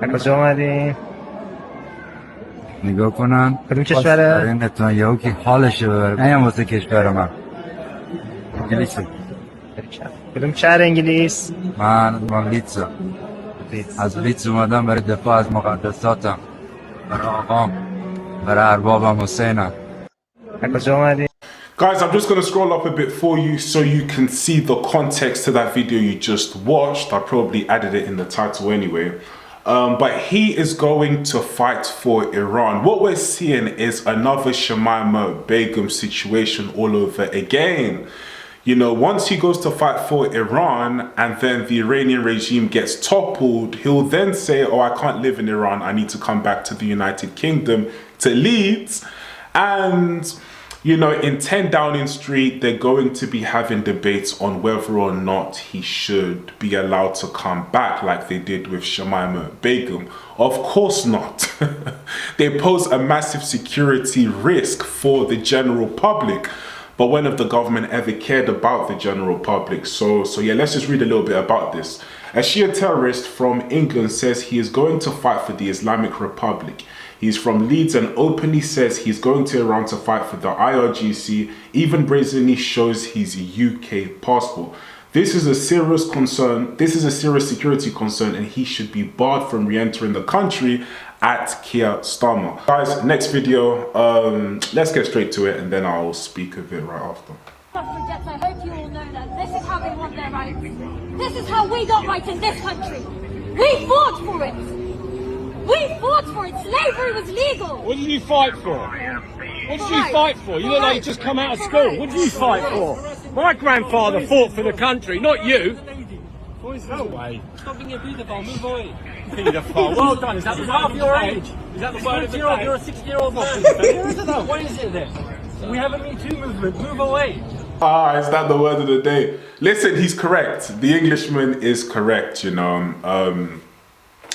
از کجا اومدین؟ نگاه کنم کدوم کشوره؟ برای نتونم یهو که حالشه ببره نیم واسه کشور من انگلیسه. کدوم شهر انگلیس؟ من لیدزم. لیدز. از لیدز اومدم برای دفاع از مقدساتم، برای آقام، برای اربابم حسینم. از کجا اومدین؟ Guys, I'm just going to scroll up a bit for you so you can see the context to that video you just watched. I probably added it in the title anyway. But he is going to fight for Iran. What we're seeing is another Shamima Begum situation all over again. You know, once he goes to fight for Iran and then the Iranian regime gets toppled, he'll then say, oh, I can't live in Iran. I need to come back to the United Kingdom, to Leeds. And you know, in 10 Downing Street, they're going to be having debates on whether or not he should be allowed to come back like they did with Shamima Begum. Of course not. They pose a massive security risk for the general public. But when have the government ever cared about the general public? So yeah, let's just read a little bit about this. A Shia terrorist from England says he is going to fight for the Islamic Republic. He's from Leeds and openly says he's going to Iran to fight for the IRGC, even brazenly shows his UK passport. This is a serious concern. This is a serious security concern, and he should be barred from re-entering the country at Kia Starmer. Guys, next video, let's get straight to it and then I'll speak of it right after. I hope you all know that this is how they want their rights. This is how we got rights in this country. We fought for it. We fought for it. Slavery was legal. What did you fight for? What did you fight for? You look like you just come out of school. What did you fight for? My grandfather fought for the country, not you. No way. Stop being a paedophile. Move away. Paedophile. Well done. Is that half your age? Is that the word of the day? You're a 60-year-old man. What is it then? We have a Me Too movement. Move away. Is that the word of the day? Listen, he's correct. The Englishman is correct, you know.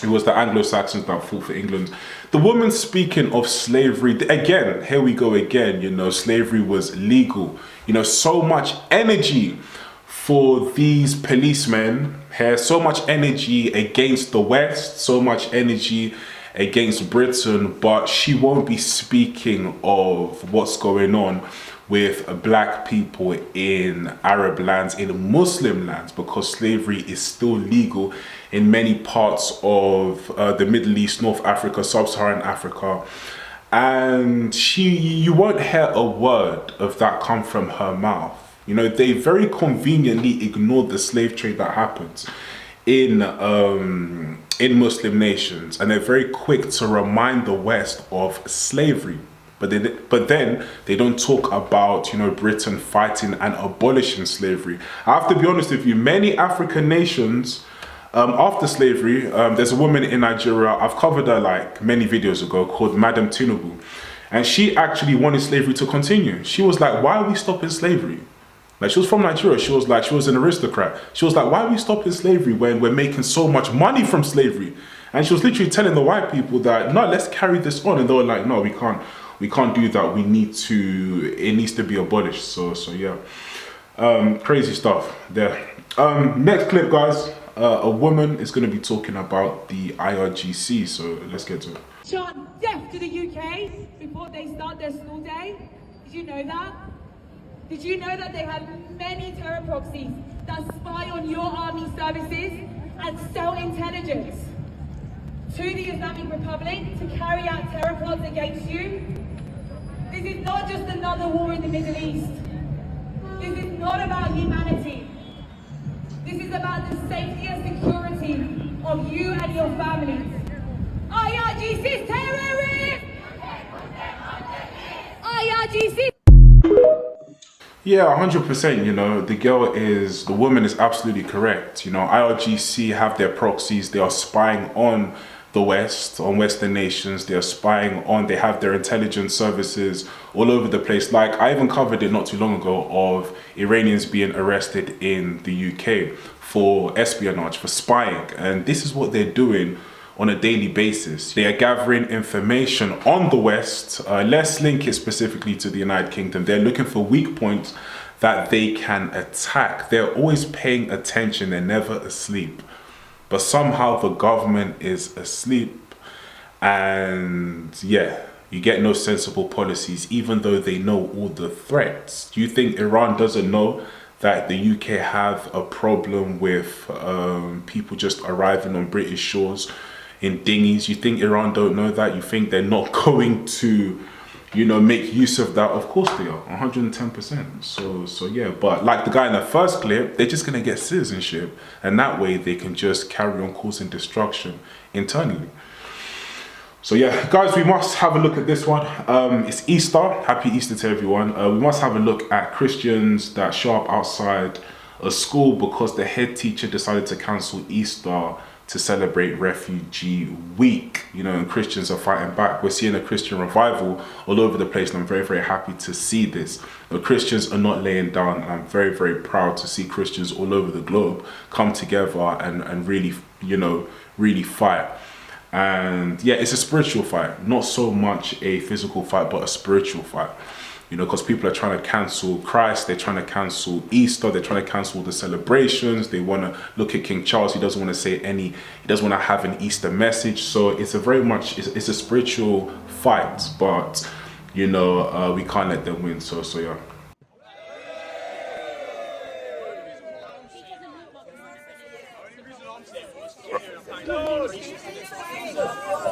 It was the Anglo-Saxons that fought for England. The woman speaking of slavery, again, here we go again, you know, slavery was legal. You know, so much energy for these policemen here, so much energy against the West, so much energy against Britain, but she won't be speaking of what's going on with black people in Arab lands, in Muslim lands, because slavery is still legal in many parts of the Middle East, North Africa, Sub-Saharan Africa. And you won't hear a word of that come from her mouth. You know, they very conveniently ignored the slave trade that happens in Muslim nations, and they're very quick to remind the West of slavery. But then they don't talk about, you know, Britain fighting and abolishing slavery. I have to be honest with you, many African nations, after slavery, there's a woman in Nigeria, I've covered her like many videos ago, called Madam Tinubu. And she actually wanted slavery to continue. She was like, why are we stopping slavery? Like, she was from Nigeria. She was an aristocrat. She was like, why are we stopping slavery when we're making so much money from slavery? And she was literally telling the white people that, no, let's carry this on. And they were like, no, we can't do that. It needs to be abolished. So yeah, crazy stuff there. Next clip, guys. A woman is going to be talking about the IRGC. So let's get to it. Chant death to the UK before they start their school day. Did you know that? Did you know that they have many terror proxies that spy on your army services and sell intelligence to the Islamic Republic to carry out terror plots against you? This is not just another war in the Middle East. This is not about humanity. This is about the safety and security of you and your families. IRGC is terrorists! IRGC! Yeah, 100%, you know, the woman is absolutely correct. You know, IRGC have their proxies, they are spying on the West, on Western nations, they are spying on, they have their intelligence services all over the place. Like, I even covered it not too long ago of Iranians being arrested in the UK for espionage, for spying. And this is what they're doing on a daily basis. They are gathering information on the West. Let's link it specifically to the United Kingdom. They're looking for weak points that they can attack. They're always paying attention. They're never asleep. but somehow the government is asleep. And yeah, you get no sensible policies, even though they know all the threats. Do you think Iran doesn't know that the UK have a problem with people just arriving on British shores in dinghies? You think Iran don't know that? You think they're not going to, you know, make use of that? Of course they are, 110%. So yeah, but like the guy in the first clip, they're just gonna get citizenship, and that way they can just carry on causing destruction internally. So yeah, guys, we must have a look at this one. It's Easter. Happy Easter to everyone. We must have a look at Christians that show up outside a school because the head teacher decided to cancel Easter to celebrate Refugee Week. You know, and Christians are fighting back. We're seeing a Christian revival all over the place, and I'm very, very happy to see this. The Christians are not laying down, and I'm very, very proud to see Christians all over the globe come together and really, you know, really fight. And yeah, it's a spiritual fight, not so much a physical fight, but a spiritual fight. You know, because people are trying to cancel Christ, they're trying to cancel Easter, they're trying to cancel the celebrations. They want to look at King Charles. He doesn't want to say he doesn't want to have an Easter message. So it's a very much, it's a spiritual fight, but you know, we can't let them win. So yeah.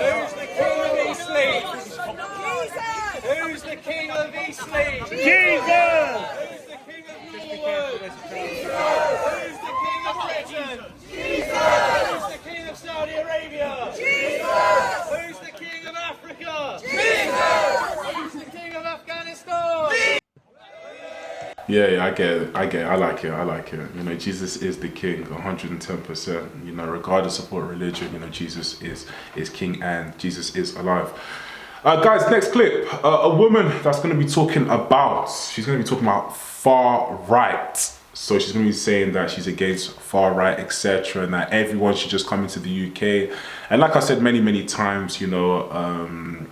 Who's the king of Eastleigh? Who's the king of Eastleigh? Jesus! Who's the king of Norwood? Who's the king of Britain? Who's the king of Saudi Arabia? Who's the king of Africa? Who's the king of Afghanistan? Yeah, I get it. I like it. You know, Jesus is the king, 110%. You know, regardless of what religion, you know, Jesus is king and Jesus is alive. Guys, next clip. A woman that's going to be talking about, she's going to be talking about far right. So she's going to be saying that she's against far right, etc., and that everyone should just come into the UK. And like I said many times, you know,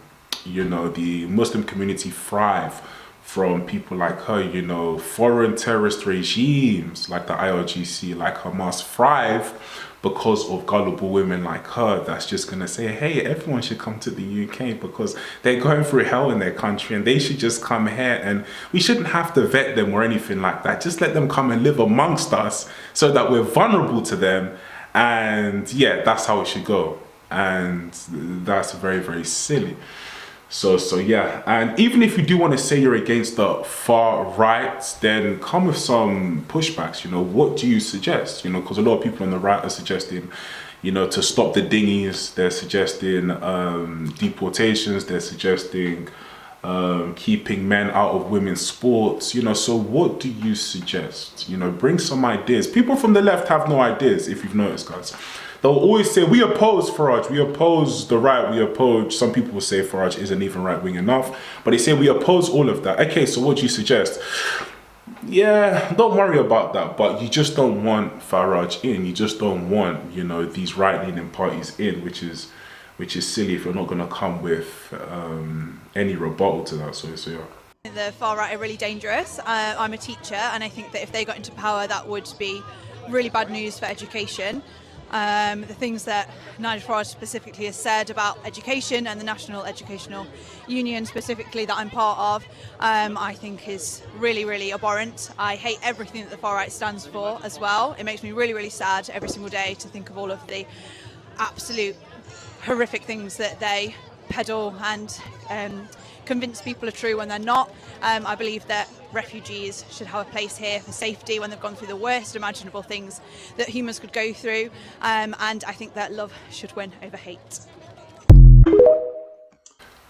the Muslim community thrive from people like her. You know, foreign terrorist regimes like the IRGC, like Hamas, thrive because of gullible women like her that's just gonna say, hey, everyone should come to the UK because they're going through hell in their country and they should just come here, and we shouldn't have to vet them or anything like that. Just let them come and live amongst us so that we're vulnerable to them. And yeah, that's how it should go. And that's very, very silly. So yeah, and even if you do want to say you're against the far right, then come with some pushbacks. You know, what do you suggest? You know, because a lot of people on the right are suggesting, you know, to stop the dinghies. They're suggesting deportations. They're suggesting keeping men out of women's sports. You know, so what do you suggest? You know, bring some ideas. People from the left have no ideas, if you've noticed, guys. They'll always say, we oppose Farage, we oppose the right, we oppose, some people will say Farage isn't even right-wing enough, but they say we oppose all of that. Okay, so what do you suggest? Yeah, don't worry about that, but you just don't want Farage in. You just don't want, you know, these right-leaning parties in, which is silly if you're not going to come with any rebuttal to that. So yeah. The far right are really dangerous. I'm a teacher, and I think that if they got into power, that would be really bad news for education. The things that Nigel Farage specifically has said about education and the National Educational Union specifically that I'm part of, I think is really, really abhorrent. I hate everything that the far right stands for as well. It makes me really, really sad every single day to think of all of the absolute horrific things that they peddle and convince people are true when they're not. I believe that refugees should have a place here for safety when they've gone through the worst imaginable things that humans could go through, and I think that love should win over hate.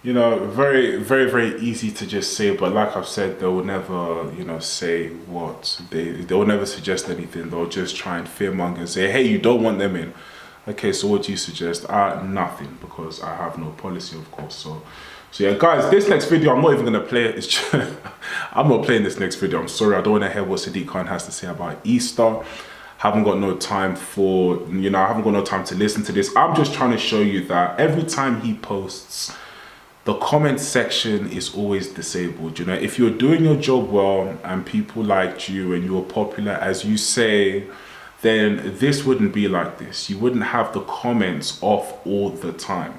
You know, very, very, very easy to just say, but like I've said, they will never, you know, say what they will never suggest anything. They'll just try and fearmonger and say, hey, you don't want them in. Okay, so what do you suggest? Nothing, because I have no policy, of course. So yeah, guys, this next video, I'm not even going to play it. It's just, I'm not playing this next video. I'm sorry. I don't want to hear what Sadiq Khan has to say about Easter. Haven't got no time for, you know, I haven't got no time to listen to this. I'm just trying to show you that every time he posts, the comment section is always disabled. You know, if you're doing your job well and people liked you and you're popular, as you say, then this wouldn't be like this. You wouldn't have the comments off all the time.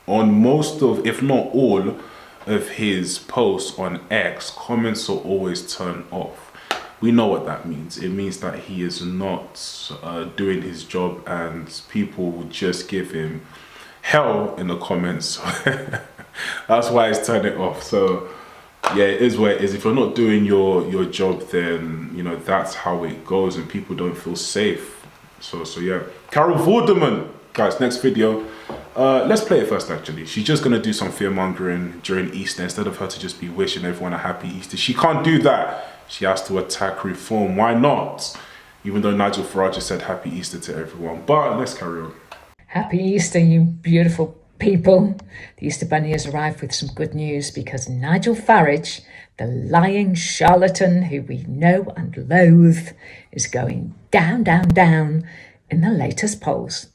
On most of, if not all, of his posts on X, comments are always turned off. We know what that means. It means that he is not doing his job, and people will just give him hell in the comments. That's why he's turned it off. So yeah, it is what it is. If you're not doing your job, then you know that's how it goes, and people don't feel safe. So yeah, Carol Vorderman, guys, next video. Let's play it first. Actually, she's just gonna do some fear mongering during Easter instead of her to just be wishing everyone a happy Easter. She can't do that. She has to attack reform. Why not? Even though Nigel Farage said happy Easter to everyone. But let's carry on. Happy Easter, you beautiful people. The Easter Bunny has arrived with some good news because Nigel Farage, the lying charlatan who we know and loathe, is going down, down, down in the latest polls.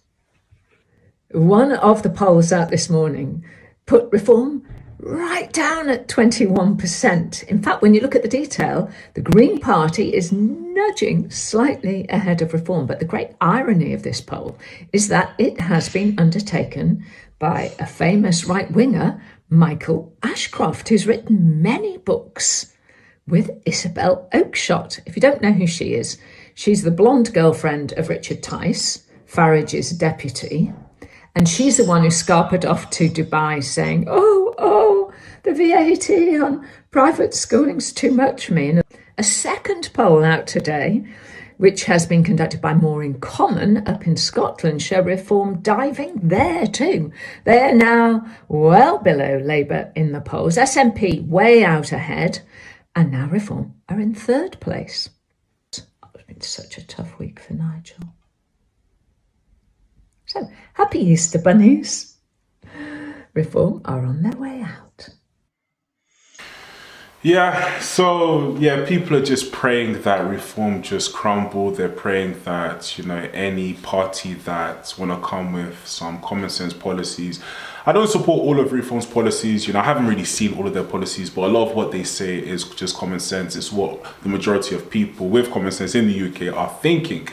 One of the polls out this morning put reform right down at 21%. In fact, when you look at the detail, the Green Party is nudging slightly ahead of reform. But the great irony of this poll is that it has been undertaken by a famous right-winger, Michael Ashcroft, who's written many books with Isabel Oakeshott. If you don't know who she is, she's the blonde girlfriend of Richard Tice, Farage's deputy. And she's the one who scarpered off to Dubai saying, oh, the VAT on private schooling's too much for me. And a second poll out today, which has been conducted by More in Common up in Scotland, show reform diving there too. They're now well below Labour in the polls, SNP way out ahead, and now reform are in third place. It's been such a tough week for Nigel. So, happy Easter bunnies. Reform are on their way out. Yeah, so yeah, people are just praying that reform just crumble. They're praying that, you know, any party that want to come with some common sense policies. I don't support all of reform's policies. You know, I haven't really seen all of their policies, but a lot of what they say is just common sense. It's what the majority of people with common sense in the UK are thinking.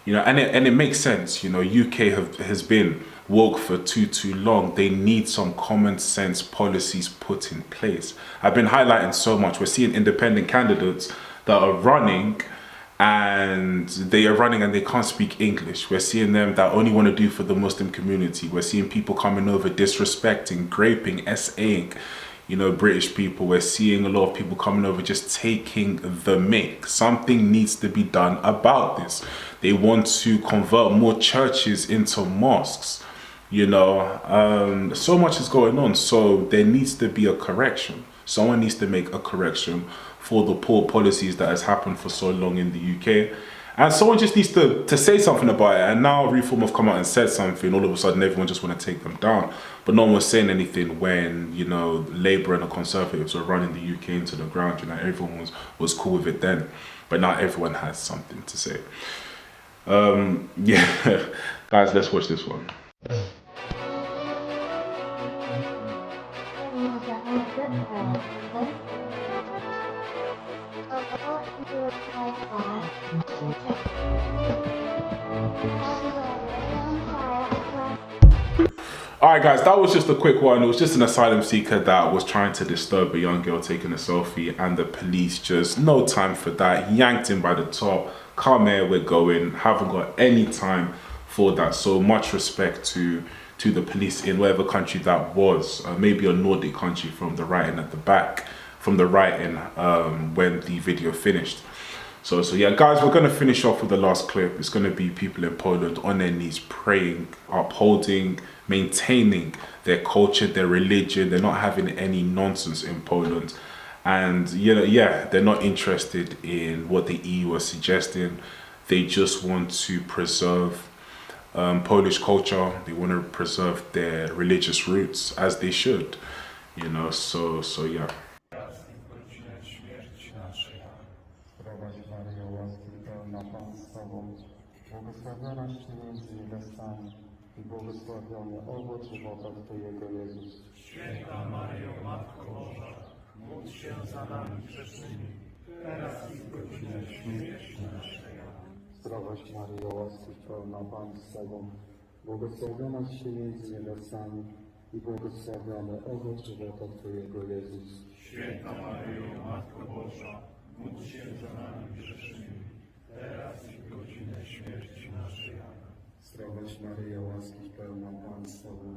You know, and it makes sense. You know, UK has been woke for too long. They need some common sense policies put in place. I've been highlighting so much. We're seeing independent candidates that are running and they can't speak English. We're seeing them that only want to do for the Muslim community. We're seeing people coming over disrespecting, graping, SAing, you know, British people. We're seeing a lot of people coming over just taking the mick. Something needs to be done about this. They want to convert more churches into mosques. You know, so much is going on. So there needs to be a correction. Someone needs to make a correction for the poor policies that has happened for so long in the UK. And someone just needs to say something about it. And now Reform have come out and said something. All of a sudden, everyone just want to take them down. But no one was saying anything when, you know, Labour and the Conservatives were running the UK into the ground. You know, everyone was cool with it then. But now everyone has something to say. Yeah, guys, let's watch this one. Alright guys, that was just a quick one. It was just an asylum seeker that was trying to disturb a young girl taking a selfie, and the police just, no time for that, yanked him by the top. Come here, we're going. Haven't got any time for that. So much respect to the police in whatever country that was. Maybe a Nordic country from the writing at the back, from the writing when the video finished. So yeah, guys, we're going to finish off with the last clip. It's going to be people in Poland on their knees praying, upholding, maintaining their culture, their religion. They're not having any nonsense in Poland. And, you know, yeah, they're not interested in what the EU was suggesting. They just want to preserve Polish culture. They want to preserve their religious roots, as they should, you know, so yeah. Święta Maryjo, Matko Boża, módl się za nami grzesznymi, teraz i w godzinę śmierci naszej. Zdrowaś Maryjo, łaski pełna Pan z Tobą, błogosławionaś Ty między niewiastami i błogosławiony owoc żywota Twojego Jezus. Święta Maryjo, Matko Boża, módl się za nami grzesznymi, teraz i w godzinę śmierci naszej. Zdrowaś Maryjo, łaski pełna Pan z Tobą,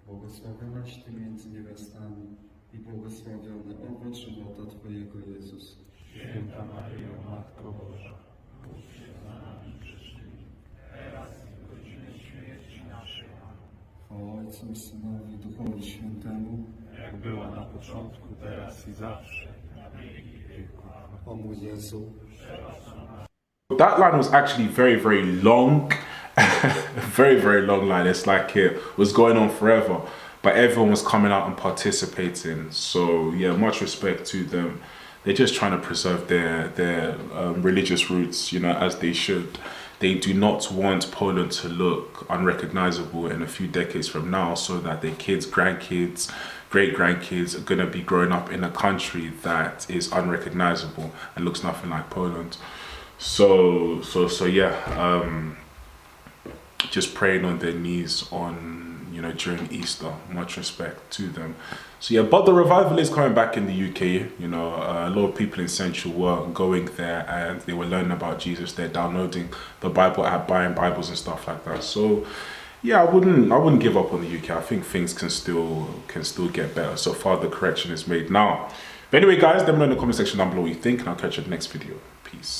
błogosławionaś Ty między niewiastami i błogosławiony owoc żywota Twojego Jezus. Święta Maryjo, Matko Boża, módl się za nami grzesznymi, teraz i w godzinę śmierci naszej. Chwała Ojcu, Synowi i Duchowi Świętemu, jak była na początku, teraz i zawsze, na wieki wieków. O mój Jezu. That line was actually very, very long. Very, very long line. It's like it was going on forever, but everyone was coming out and participating. So yeah, much respect to them. They're just trying to preserve their religious roots, you know, as they should. They do not want Poland to look unrecognizable in a few decades from now, so that their kids, grandkids, great-grandkids are going to be growing up in a country that is unrecognizable and looks nothing like Poland. So yeah, just praying on their knees during Easter. Much respect to them. So yeah, but the revival is coming back in the UK. You know, a lot of people in Central were going there and they were learning about Jesus. They're downloading the Bible app, buying Bibles and stuff like that. So yeah, I wouldn't give up on the UK. I think things can still get better. So far the correction is made now. But anyway, guys, let me know in the comment section down below what you think, and I'll catch you in the next video. Peace.